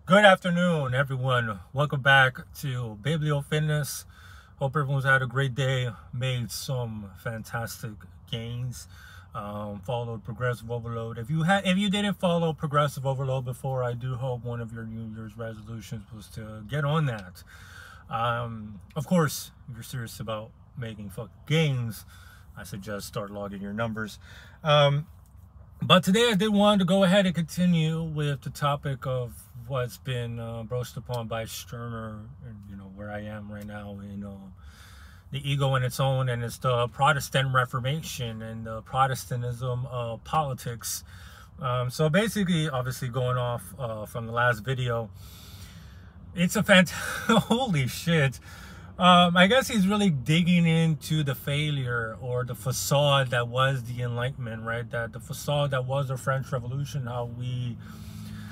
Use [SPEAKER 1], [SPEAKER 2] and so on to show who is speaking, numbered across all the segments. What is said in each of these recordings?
[SPEAKER 1] Good afternoon, everyone. Welcome back to Biblio Fitness. Hope everyone's had a great day, made some fantastic gains, followed Progressive Overload. If you didn't follow Progressive Overload before, I do hope one of your New Year's resolutions was to get on that. Of course, if you're serious about making gains, I suggest start logging your numbers. But today I did want to go ahead and continue with the topic of what's been broached upon by Stirner, and where I am right now in the ego in its own, and it's the Protestant Reformation and the Protestantism of politics. So basically, obviously going off from the last video, it's a holy shit. I guess he's really digging into the failure or the facade that was the Enlightenment, right? That the facade that was the French Revolution, how we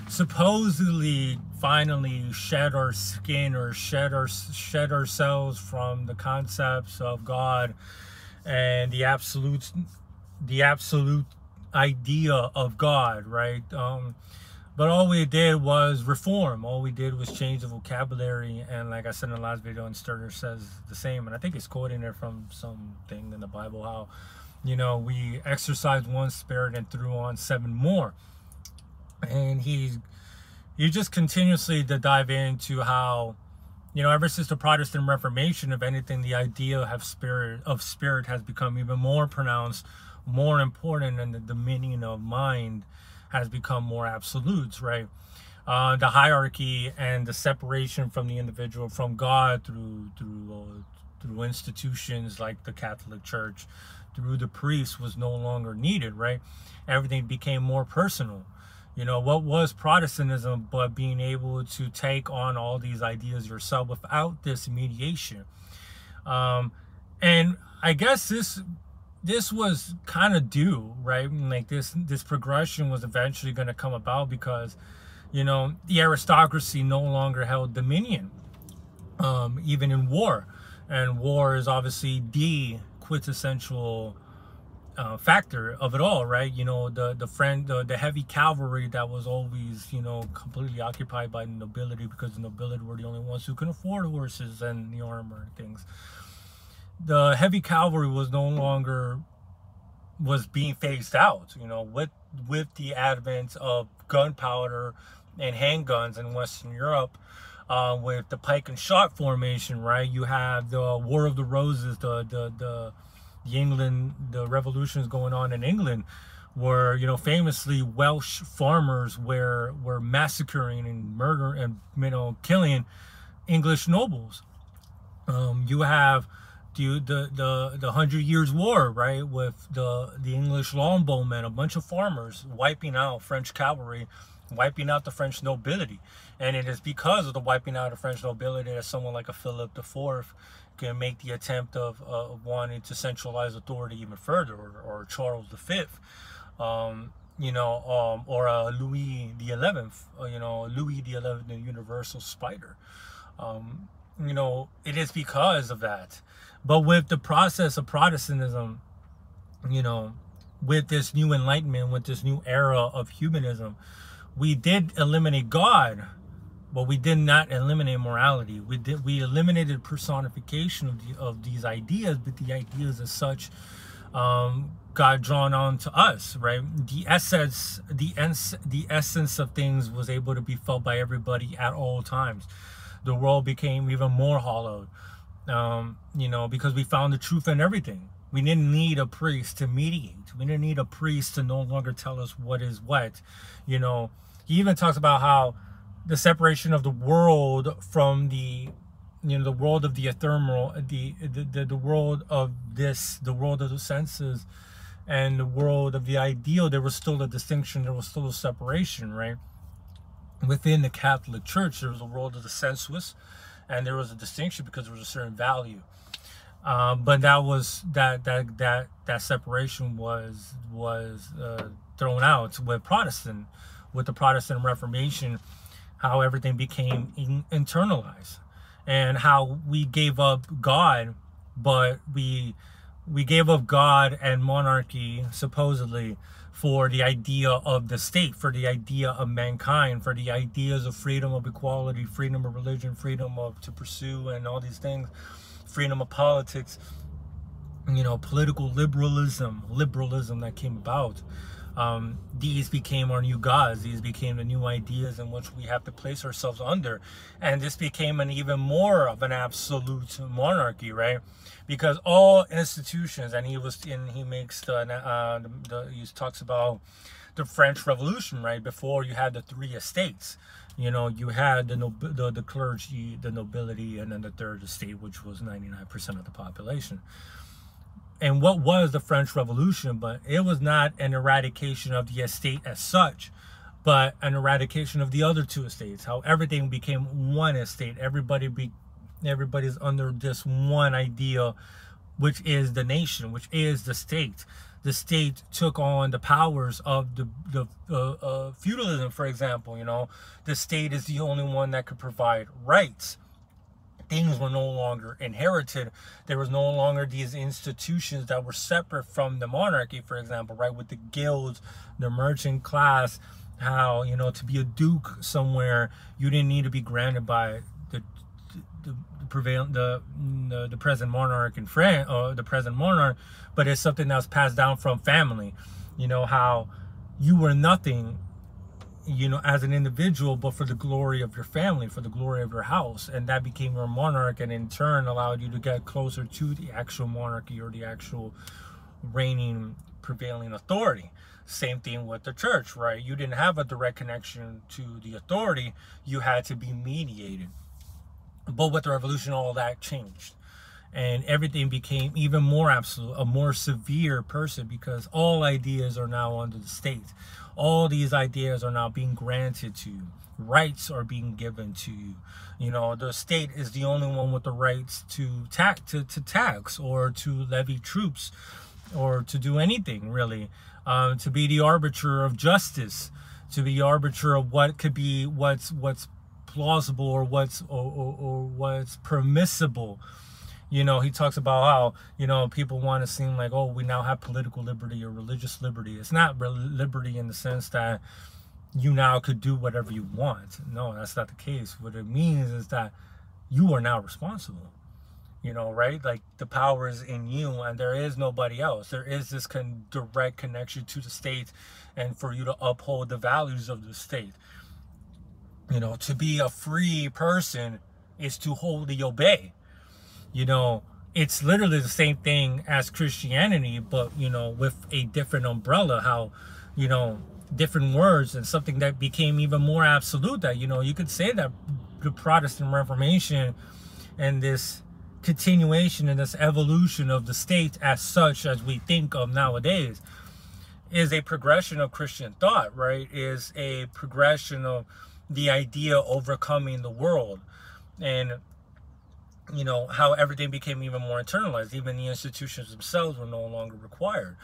[SPEAKER 1] supposedly finally shed our skin or shed ourselves from the concepts of God and the absolute idea of God, right? But all we did was reform. All we did was change the vocabulary. And like I said in the last video, and Stirner says the same, and I think he's quoting it from something in the Bible, how, we exercised one spirit and threw on 7 more. And he just continuously to dive into how, ever since the Protestant Reformation, if anything, the idea of spirit has become even more pronounced, more important, and the dominion of mind has become more absolutes, right? The hierarchy and the separation from the individual from God through institutions like the Catholic Church, through the priests, was no longer needed, right? Everything became more personal. What was Protestantism but being able to take on all these ideas yourself without this mediation? And I guess this was kind of due, right? Like this progression was eventually going to come about because, the aristocracy no longer held dominion, even in war. And war is obviously the quintessential factor of it all, right? The heavy cavalry that was always, completely occupied by the nobility, because the nobility were the only ones who could afford horses and the armor and things. The heavy cavalry was being phased out, with the advent of gunpowder and handguns in Western Europe, with the pike and shot formation, right? You have the War of the Roses, the revolutions going on in England, where famously Welsh farmers were massacring and murdering and killing English nobles. You have the 100 Years' War, right, with the English longbowmen, a bunch of farmers wiping out French cavalry, wiping out the French nobility. And it is because of the wiping out of French nobility that someone like a Philip IV can make the attempt of wanting to centralize authority even further, or Charles V, or Louis XI, the Universal Spider. It is because of that. But with the process of Protestantism, with this new Enlightenment, with this new era of humanism, we did eliminate God, but we did not eliminate morality. We eliminated personification of these ideas, but the ideas as such got drawn on to us, right? The essence of things was able to be felt by everybody at all times. The world became even more hollowed, because we found the truth in everything. We didn't need a priest to mediate. We didn't need a priest to no longer tell us what is what. He even talks about how the separation of the world from the world of the ephemeral, the world of this, the world of the senses, and the world of the ideal, there was still a distinction, there was still a separation, right? Within the Catholic Church, there was a world of the sensuous, and there was a distinction because there was a certain value. But that separation was thrown out with the Protestant Reformation, how everything became internalized, and how we gave up God, but we gave up God and monarchy supposedly for the idea of the state, for the idea of mankind, for the ideas of freedom of equality, freedom of religion, freedom of to pursue, and all these things, freedom of politics, you know, political liberalism that came about. These became our new gods. These became the new ideas in which we have to place ourselves under. And this became an even more of an absolute monarchy, right? Because all institutions, and he makes he talks about the French Revolution, right? Before you had the three estates. You know, you had the clergy, the nobility, and then the third estate, which was 99% of the population. And what was the French Revolution? But it was not an eradication of the estate as such, but an eradication of the other two estates. How everything became one estate. Everybody's under this one idea, which is the nation, which is the state. The state took on the powers of the feudalism, for example. You know, the state is the only one that could provide rights. Things were no longer inherited. There was no longer these institutions that were separate from the monarchy, for example, right? With the guilds, the merchant class, how, you know, to be a duke somewhere, you didn't need to be granted by the present monarch in France, or the present monarch, but it's something that's passed down from family. You know, how you were nothing, you know, as an individual, but for the glory of your family, for the glory of your house. And that became your monarch, and in turn allowed you to get closer to the actual monarchy, or the actual reigning, prevailing authority. Same thing with the church, right? You didn't have a direct connection to the authority. You had to be mediated. But with the revolution, all that changed. And everything became even more absolute, a more severe person, because all ideas are now under the state. All these ideas are now being granted to you. Rights are being given to you. You know, the state is the only one with the rights to tax or to levy troops, or to do anything really, to be the arbiter of justice, to be the arbiter of what could be, what's plausible, or what's permissible. You know, he talks about how, you know, people want to seem like, oh, we now have political liberty or religious liberty. It's not liberty in the sense that you now could do whatever you want. No, that's not the case. What it means is that you are now responsible. You know, right? Like, the power is in you, and there is nobody else. There is this direct connection to the state, and for you to uphold the values of the state. You know, to be a free person is to wholly obey. You know, it's literally the same thing as Christianity, but, you know, with a different umbrella. How, you know, different words, and something that became even more absolute. That, you know, you could say that the Protestant Reformation and this continuation and this evolution of the state as such as we think of nowadays is a progression of Christian thought, right? Is a progression of the idea overcoming the world. And, you know, how everything became even more internalized. Even the institutions themselves were no longer required.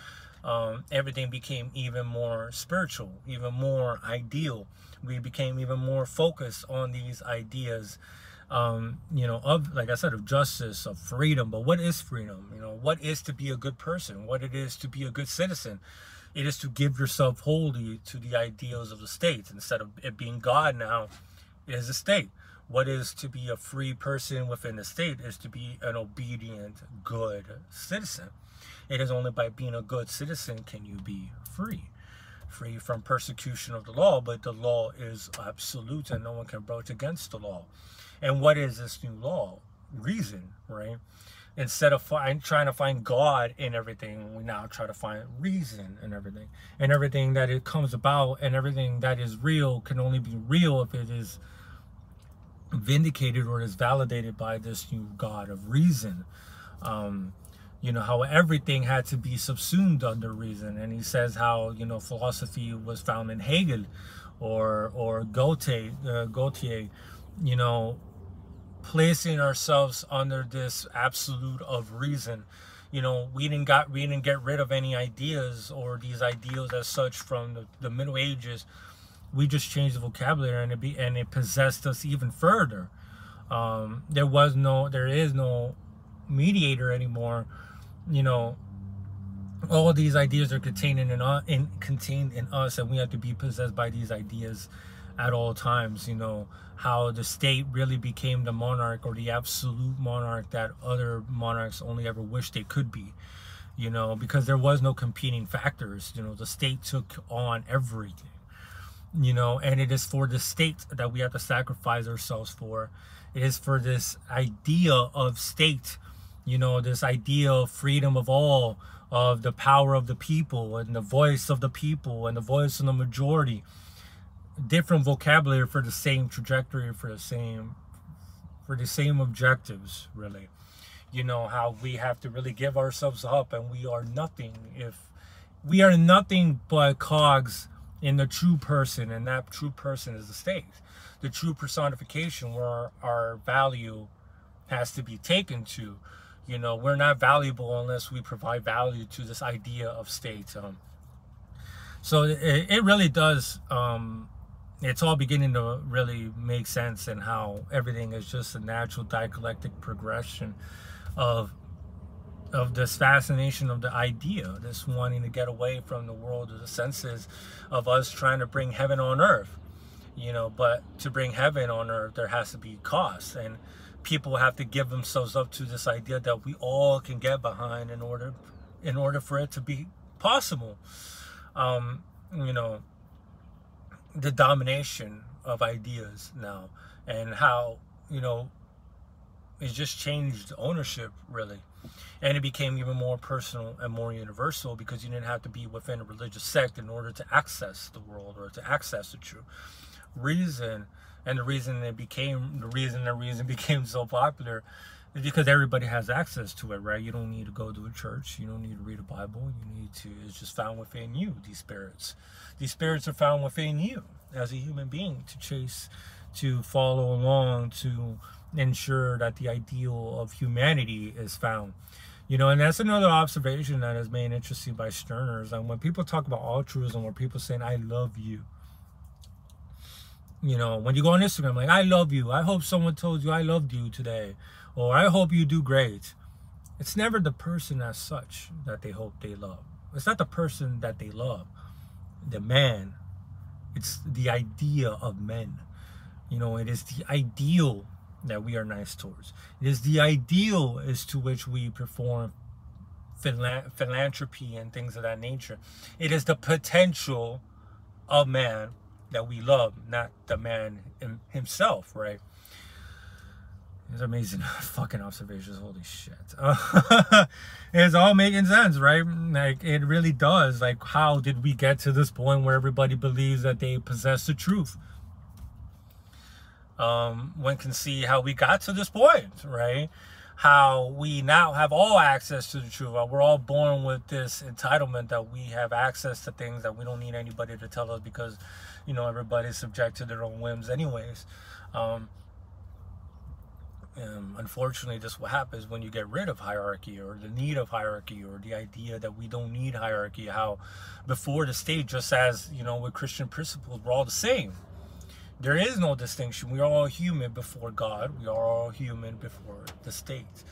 [SPEAKER 1] Everything became even more spiritual, even more ideal. We became even more focused on these ideas, you know, of, like I said, of justice, of freedom. But what is freedom? You know, what is to be a good person? What it is to be a good citizen? It is to give yourself wholly to the ideals of the state. Instead of it being God now, it is the state. What is to be a free person within the state is to be an obedient, good citizen. It is only by being a good citizen can you be free. Free from persecution of the law, but the law is absolute and no one can broach against the law. And what is this new law? Reason, right? Instead of trying to find God in everything, we now try to find reason in everything. And everything that it comes about, and everything that is real can only be real if it is vindicated or is validated by this new God of reason. You know, how everything had to be subsumed under reason. And he says how, you know, philosophy was found in Hegel or Gautier, you know, placing ourselves under this absolute of reason. You know, we didn't get rid of any ideas or these ideals as such from the Middle Ages. We just changed the vocabulary, and it possessed us even further. There is no mediator anymore. You know, all of these ideas are contained in us, and we have to be possessed by these ideas at all times. You know, how the state really became the monarch, or the absolute monarch that other monarchs only ever wished they could be. You know, because there was no competing factors. You know, the state took on everything. You know, and it is for the state that we have to sacrifice ourselves for. It is for this idea of state, you know, this idea of freedom of all, of the power of the people, and the voice of the people, and the voice of the majority. Different vocabulary for the same trajectory, for the same objectives, really. You know, how we have to really give ourselves up, and we are nothing if we are nothing but cogs in the true person, and that true person is the state, the true personification where our value has to be taken to. You know, we're not valuable unless we provide value to this idea of state. So it really does, it's all beginning to really make sense, and how everything is just a natural dialectic progression of this fascination of the idea, this wanting to get away from the world of the senses, of us trying to bring heaven on earth. You know, but to bring heaven on earth, there has to be cost, and people have to give themselves up to this idea that we all can get behind in order for it to be possible. You know, the domination of ideas now, and how, you know, it just changed ownership, really. And it became even more personal and more universal, because you didn't have to be within a religious sect in order to access the world, or to access the true reason. And the reason became so popular is because everybody has access to it, right? You don't need to go to a church. You don't need to read a Bible. It's just found within you, these spirits. These spirits are found within you as a human being, to chase, to follow along, to ensure that the ideal of humanity is found. You know, and that's another observation that is made interesting by Stirner. And when people talk about altruism, where people saying, I love you. You know, when you go on Instagram, like, I love you. I hope someone told you I loved you today. Or I hope you do great. It's never the person as such that they hope they love. It's not the person that they love. The man. It's the idea of men. You know, it is the ideal that we are nice towards. It is the ideal as to which we perform philanthropy and things of that nature. It is the potential of man that we love, not the man himself, right? It's amazing fucking observations, holy shit. It's all making sense, right? Like, it really does. Like, how did we get to this point where everybody believes that they possess the truth? One can see how we got to this point, right? How we now have all access to the truth. We're all born with this entitlement that we have access to things that we don't need anybody to tell us, because, you know, everybody's subject to their own whims anyways. Unfortunately, this is what happens when you get rid of hierarchy, or the need of hierarchy, or the idea that we don't need hierarchy. How before the state, just as, you know, with Christian principles, we're all the same. There is no distinction. We are all human before God. We are all human before the state.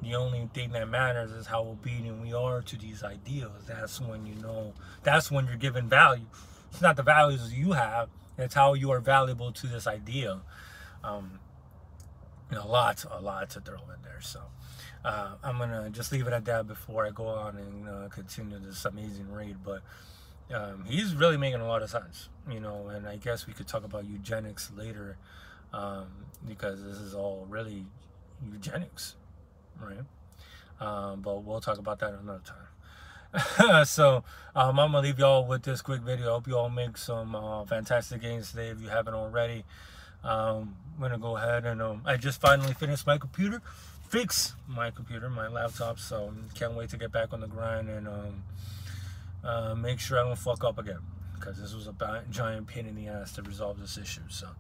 [SPEAKER 1] The only thing that matters is how obedient we are to these ideals. That's when, you know, that's when you're given value. It's not the values you have, it's how you are valuable to this idea. You know, a lot to throw in there. So I'm gonna just leave it at that before I go on and continue this amazing read. But he's really making a lot of sense, you know. And I guess we could talk about eugenics later, because this is all really eugenics, right? But we'll talk about that another time. So I'm gonna leave y'all with this quick video. I hope you all make some fantastic gains today if you haven't already. I'm gonna go ahead and I just finally finished my computer, my laptop, so can't wait to get back on the grind and make sure I don't fuck up again, because this was a giant pain in the ass to resolve this issue. So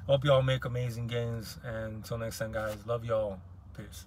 [SPEAKER 1] hope y'all make amazing gains, and until next time, guys, love y'all. Peace.